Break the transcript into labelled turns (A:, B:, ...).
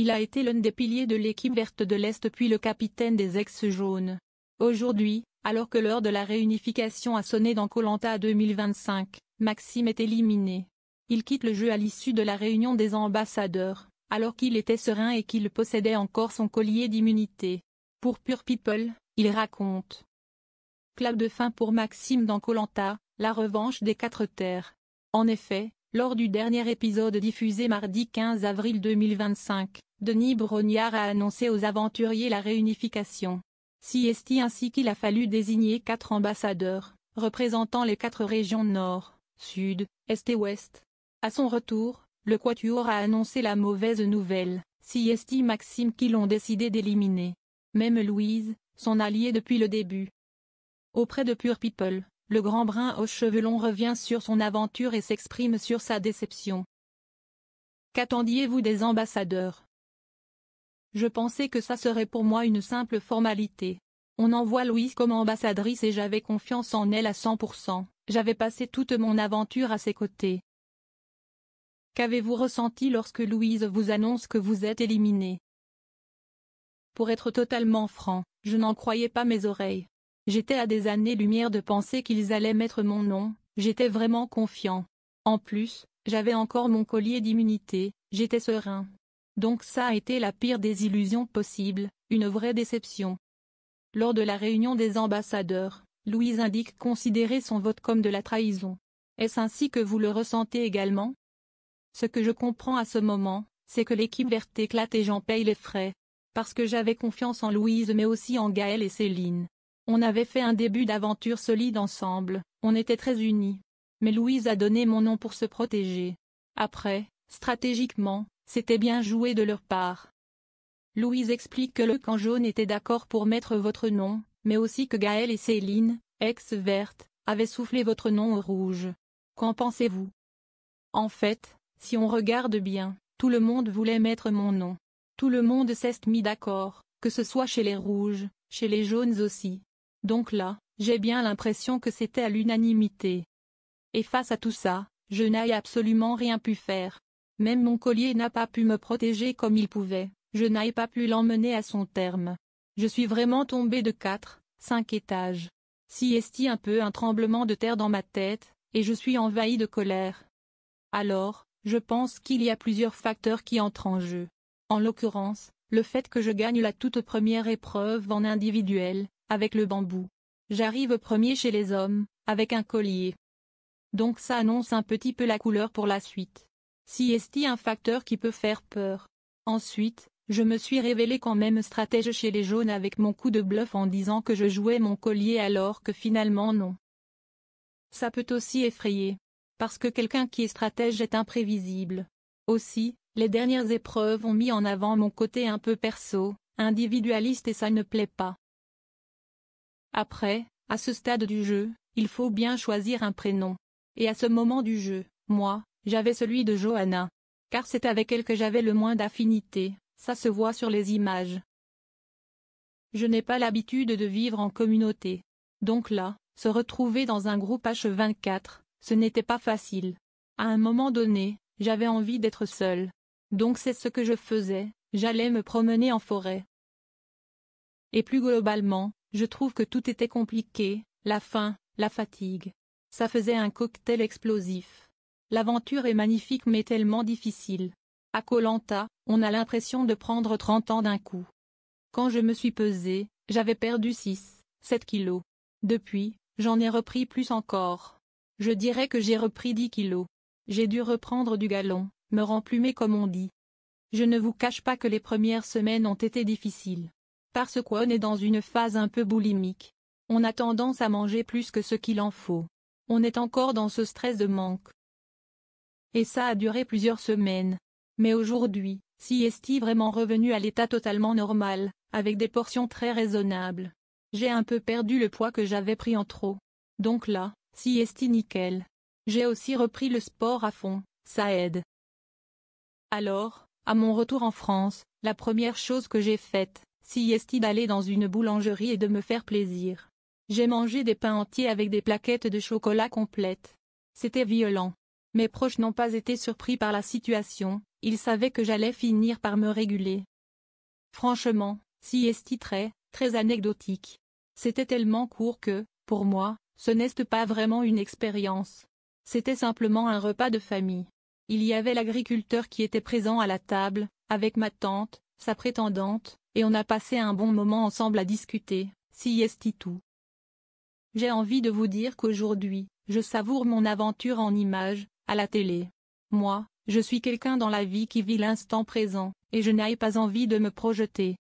A: Il a été l'un des piliers de l'équipe verte de l'Est puis le capitaine des ex-jaunes. Aujourd'hui, alors que l'heure de la réunification a sonné dans Koh Lanta 2025, Maxime est éliminé. Il quitte le jeu à l'issue de la réunion des ambassadeurs, alors qu'il était serein et qu'il possédait encore son collier d'immunité. Pour Pure People, il raconte. Clap de fin pour Maxime dans Koh Lanta, la revanche des 4 terres. En effet, lors du dernier épisode diffusé mardi 15 avril 2025, Denis Brognard a annoncé aux aventuriers la réunification. CST ainsi qu'il a fallu désigner 4 ambassadeurs, représentant les 4 régions nord, sud, est et ouest. À son retour, le Quatuor a annoncé la mauvaise nouvelle, CST Maxime qui l'ont décidé d'éliminer. Même Louise, son allié depuis le début. Auprès de Pure People, le grand brun aux cheveux longs revient sur son aventure et s'exprime sur sa déception. Qu'attendiez-vous des ambassadeurs? Je pensais que ça serait pour moi une simple formalité. On envoie Louise comme ambassadrice et j'avais confiance en elle à 100%, j'avais passé toute mon aventure à ses côtés. Qu'avez-vous ressenti lorsque Louise vous annonce que vous êtes éliminé? Pour être totalement franc, je n'en croyais pas mes oreilles. J'étais à des années-lumière de penser qu'ils allaient mettre mon nom, j'étais vraiment confiant. En plus, j'avais encore mon collier d'immunité, j'étais serein. Donc ça a été la pire des illusions possibles, une vraie déception. Lors de la réunion des ambassadeurs, Louise indique considérer son vote comme de la trahison. Est-ce ainsi que vous le ressentez également? Ce que je comprends à ce moment, c'est que l'équipe verte éclate et j'en paye les frais. Parce que j'avais confiance en Louise mais aussi en Gaël et Céline. On avait fait un début d'aventure solide ensemble, on était très unis. Mais Louise a donné mon nom pour se protéger. Après, stratégiquement, c'était bien joué de leur part. Louise explique que le camp jaune était d'accord pour mettre votre nom, mais aussi que Gaël et Céline, ex-verte, avaient soufflé votre nom au rouge. Qu'en pensez-vous? En fait, si on regarde bien, tout le monde voulait mettre mon nom. Tout le monde s'est mis d'accord, que ce soit chez les rouges, chez les jaunes aussi. Donc là, j'ai bien l'impression que c'était à l'unanimité. Et face à tout ça, je n'ai absolument rien pu faire. Même mon collier n'a pas pu me protéger comme il pouvait, je n'ai pas pu l'emmener à son terme. Je suis vraiment tombé de 4, 5 étages. Si est-il un peu un tremblement de terre dans ma tête, et je suis envahi de colère. Alors, je pense qu'il y a plusieurs facteurs qui entrent en jeu. En l'occurrence, le fait que je gagne la toute première épreuve en individuel, avec le bambou. J'arrive premier chez les hommes, avec un collier. Donc ça annonce un petit peu la couleur pour la suite. Si est-il un facteur qui peut faire peur. Ensuite, je me suis révélé quand même stratège chez les jaunes avec mon coup de bluff en disant que je jouais mon collier alors que finalement non. Ça peut aussi effrayer. Parce que quelqu'un qui est stratège est imprévisible. Aussi, les dernières épreuves ont mis en avant mon côté un peu perso, individualiste et ça ne plaît pas. Après, à ce stade du jeu, il faut bien choisir un prénom. Et à ce moment du jeu, moi, j'avais celui de Johanna. Car c'est avec elle que j'avais le moins d'affinité, ça se voit sur les images. Je n'ai pas l'habitude de vivre en communauté. Donc là, se retrouver dans un groupe H24, ce n'était pas facile. À un moment donné, j'avais envie d'être seule. Donc c'est ce que je faisais, j'allais me promener en forêt. Et plus globalement, je trouve que tout était compliqué, la faim, la fatigue. Ça faisait un cocktail explosif. L'aventure est magnifique mais tellement difficile. À Koh Lanta, on a l'impression de prendre 30 ans d'un coup. Quand je me suis pesée, j'avais perdu 6, 7 kilos. Depuis, j'en ai repris plus encore. Je dirais que j'ai repris 10 kilos. J'ai dû reprendre du galon, me remplumer comme on dit. Je ne vous cache pas que les premières semaines ont été difficiles. Parce qu'on est dans une phase un peu boulimique. On a tendance à manger plus que ce qu'il en faut. On est encore dans ce stress de manque. Et ça a duré plusieurs semaines. Mais aujourd'hui, si est-il vraiment revenu à l'état totalement normal, avec des portions très raisonnables. J'ai un peu perdu le poids que j'avais pris en trop. Donc là, si est-il nickel. J'ai aussi repris le sport à fond, ça aide. Alors, à mon retour en France, la première chose que j'ai faite, si est-il d'aller dans une boulangerie et de me faire plaisir. J'ai mangé des pains entiers avec des plaquettes de chocolat complètes. C'était violent. Mes proches n'ont pas été surpris par la situation, il savait que j'allais finir par me réguler. Franchement, sieste très anecdotique. C'était tellement court que, pour moi, ce n'est pas vraiment une expérience. C'était simplement un repas de famille. Il y avait l'agriculteur qui était présent à la table, avec ma tante, sa prétendante, et on a passé un bon moment ensemble à discuter, sieste tout. J'ai envie de vous dire qu'aujourd'hui, je savoure mon aventure en images, à la télé. Moi, je suis quelqu'un dans la vie qui vit l'instant présent, et je n'ai pas envie de me projeter,